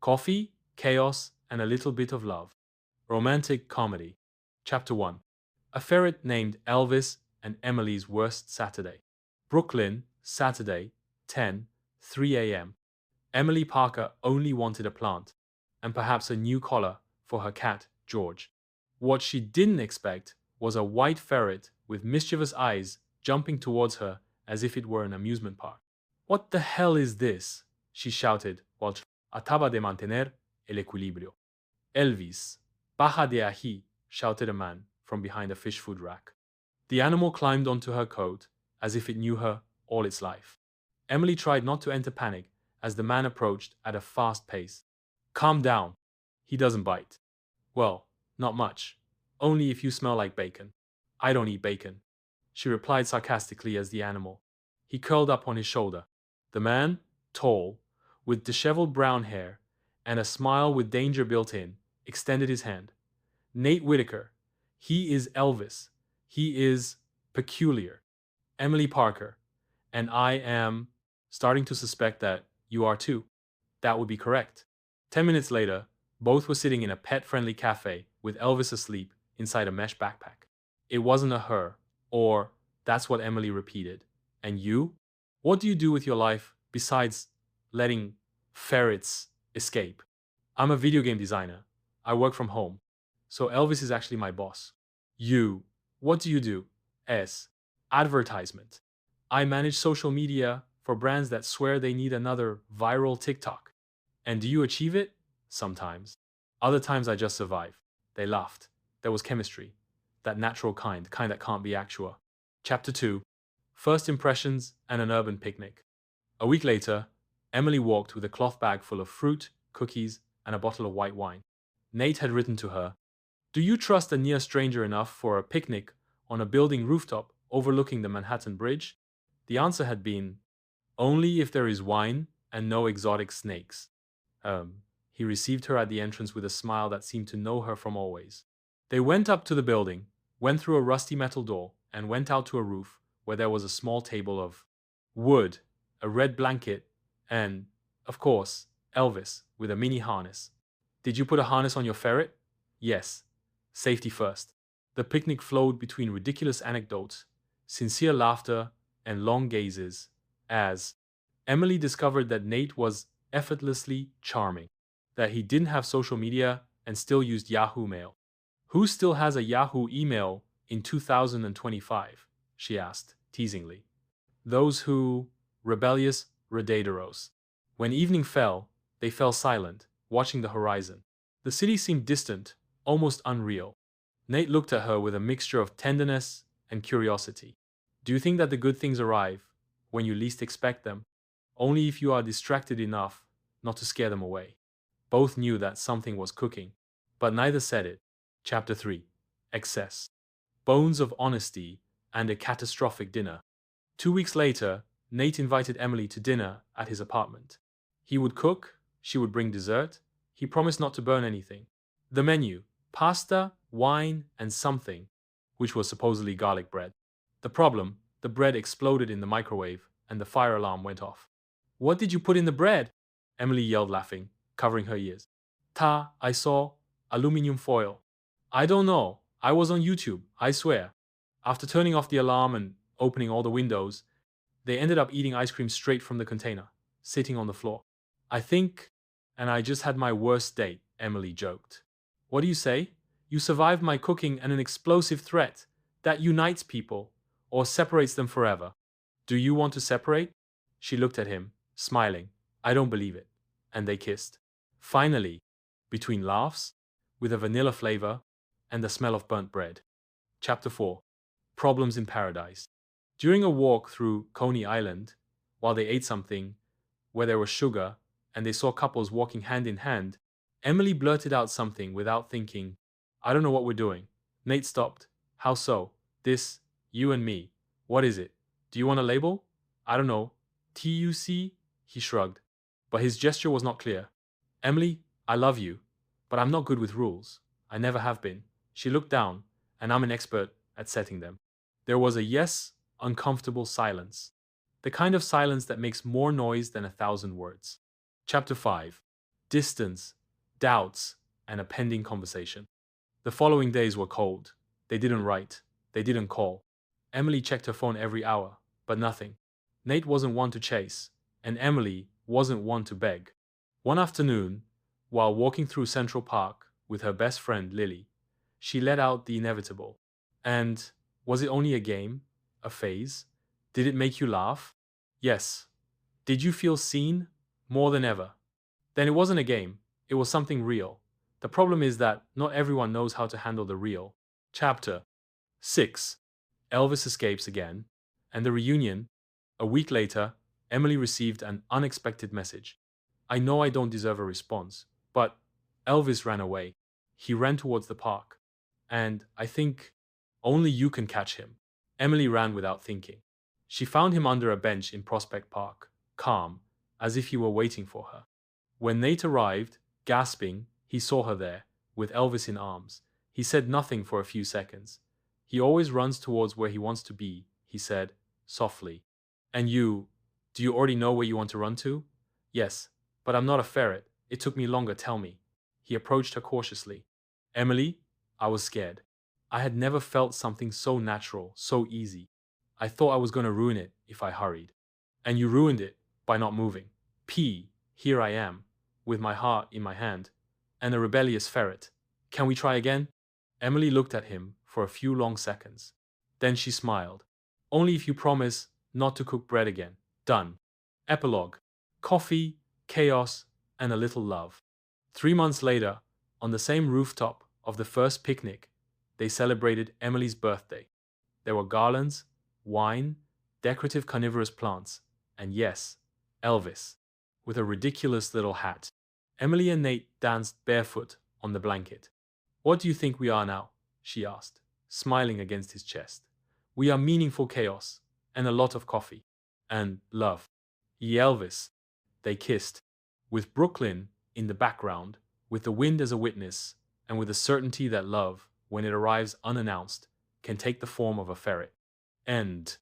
Coffee, chaos, and a little bit of love. Romantic comedy. Chapter 1. A ferret named Elvis and Emily's worst Saturday. Brooklyn, Saturday, 10:03 a.m. Emily Parker only wanted a plant, and perhaps a new collar for her cat, George. What she didn't expect was a white ferret with mischievous eyes jumping towards her as if it were an amusement park. "What the hell is this?" she shouted while trataba de mantener el equilibrio. "Elvis, baja de ahí," shouted a man from behind a fish food rack. The animal climbed onto her coat as if it knew her all its life. Emily tried not to enter panic as the man approached at a fast pace. "Calm down. He doesn't bite." "Well, not much. Only if you smell like bacon." "I don't eat bacon," she replied sarcastically as the animal. He curled up on his shoulder. The man, tall, with disheveled brown hair, and a smile with danger built in, extended his hand. "Nate Whitaker. He is Elvis. He is peculiar. Emily Parker. And I am starting to suspect that you are too." That would be correct. 10 minutes later, both were sitting in a pet-friendly cafe with Elvis asleep inside a mesh backpack. It wasn't a her, or that's what Emily repeated. "And you? What do you do with your life besides letting ferrets escape?" "I'm a video game designer. I work from home. So Elvis is actually my boss." "You? What do you do?" Advertisement. I manage social media for brands that swear they need another viral TikTok." "And do you achieve it?" "Sometimes. Other times I just survive." They laughed. There was chemistry. That natural kind that can't be actual. Chapter 2. First impressions and an urban picnic. A week later, Emily walked with a cloth bag full of fruit, cookies, and a bottle of white wine. Nate had written to her, "Do you trust a near stranger enough for a picnic on a building rooftop overlooking the Manhattan Bridge?" The answer had been, "Only if there is wine and no exotic snakes." He received her at the entrance with a smile that seemed to know her from always. They went up to the building, went through a rusty metal door, and went out to a roof where there was a small table of wood, a red blanket, and, of course, Elvis with a mini harness. "Did you put a harness on your ferret?" "Yes. Safety first." The picnic flowed between ridiculous anecdotes, sincere laughter, and long gazes, as Emily discovered that Nate was effortlessly charming, that he didn't have social media and still used Yahoo Mail. "Who still has a Yahoo email in 2025? She asked, teasingly. "Those who, rebellious redederos." When evening fell, they fell silent, watching the horizon. The city seemed distant, almost unreal. Nate looked at her with a mixture of tenderness and curiosity. "Do you think that the good things arrive when you least expect them? Only if you are distracted enough not to scare them away." Both knew that something was cooking, but neither said it. Chapter 3. Excess. Bones of honesty and a catastrophic dinner. 2 weeks later, Nate invited Emily to dinner at his apartment. He would cook, she would bring dessert. He promised not to burn anything. The menu: pasta, wine, and something, which was supposedly garlic bread. The problem: the bread exploded in the microwave and the fire alarm went off. "What did you put in the bread?" Emily yelled, laughing, covering her ears. I saw aluminum foil." "I don't know. I was on YouTube, I swear." After turning off the alarm and opening all the windows, they ended up eating ice cream straight from the container, sitting on the floor. "I think, and I just had my worst date," Emily joked. "What do you say? You survived my cooking and an explosive threat that unites people, or separates them forever. Do you want to separate?" She looked at him, smiling. "I don't believe it." And they kissed. Finally, between laughs, with a vanilla flavor, and the smell of burnt bread. Chapter 4. Problems in Paradise. During a walk through Coney Island, while they ate something where there was sugar and they saw couples walking hand in hand, Emily blurted out something without thinking. "I don't know what we're doing." Nate stopped. "How so?" "This, you and me. What is it? Do you want a label?" "I don't know. TUC?" He shrugged, but his gesture was not clear. "Emily, I love you, but I'm not good with rules. I never have been." She looked down, and I'm an expert at setting them. There was a uncomfortable silence. The kind of silence that makes more noise than 1,000 words. Chapter 5. distance, doubts, and a pending conversation. The following days were cold. They didn't write. They didn't call. Emily checked her phone every hour, but nothing. Nate wasn't one to chase, and Emily wasn't one to beg. One afternoon, while walking through Central Park with her best friend Lily, she let out the inevitable. And was it only a game? A phase? Did it make you laugh? Yes. Did you feel seen? More than ever. Then it wasn't a game, it was something real. The problem is that not everyone knows how to handle the real. Chapter 6. Elvis escapes again, and the reunion. A week later, Emily received an unexpected message. I know I don't deserve a response, but Elvis ran away. He ran towards the park. And I think only you can catch him. Emily ran without thinking. She found him under a bench in Prospect Park, calm, as if he were waiting for her. When Nate arrived, gasping, he saw her there, with Elvis in arms. He said nothing for a few seconds. He always runs towards where he wants to be, he said, softly. And do you already know where you want to run to? Yes, but I'm not a ferret. It took me longer, tell me. He approached her cautiously. Emily, I was scared. I had never felt something so natural, so easy. I thought I was going to ruin it if I hurried. And you ruined it by not moving. Here I am, with my heart in my hand, and a rebellious ferret. Can we try again? Emily looked at him for a few long seconds. Then she smiled. Only if you promise not to cook bread again. Done. Epilogue. Coffee, chaos, and a little love. 3 months later, on the same rooftop of the first picnic, they celebrated Emily's birthday. There were garlands, wine, decorative carnivorous plants, and yes, Elvis, with a ridiculous little hat. Emily and Nate danced barefoot on the blanket. What do you think we are now? She asked, smiling against his chest. We are meaningful chaos, and a lot of coffee. And love. Ye Elvis. They kissed, with Brooklyn in the background, with the wind as a witness, and with the certainty that love, when it arrives unannounced, can take the form of a ferret. End.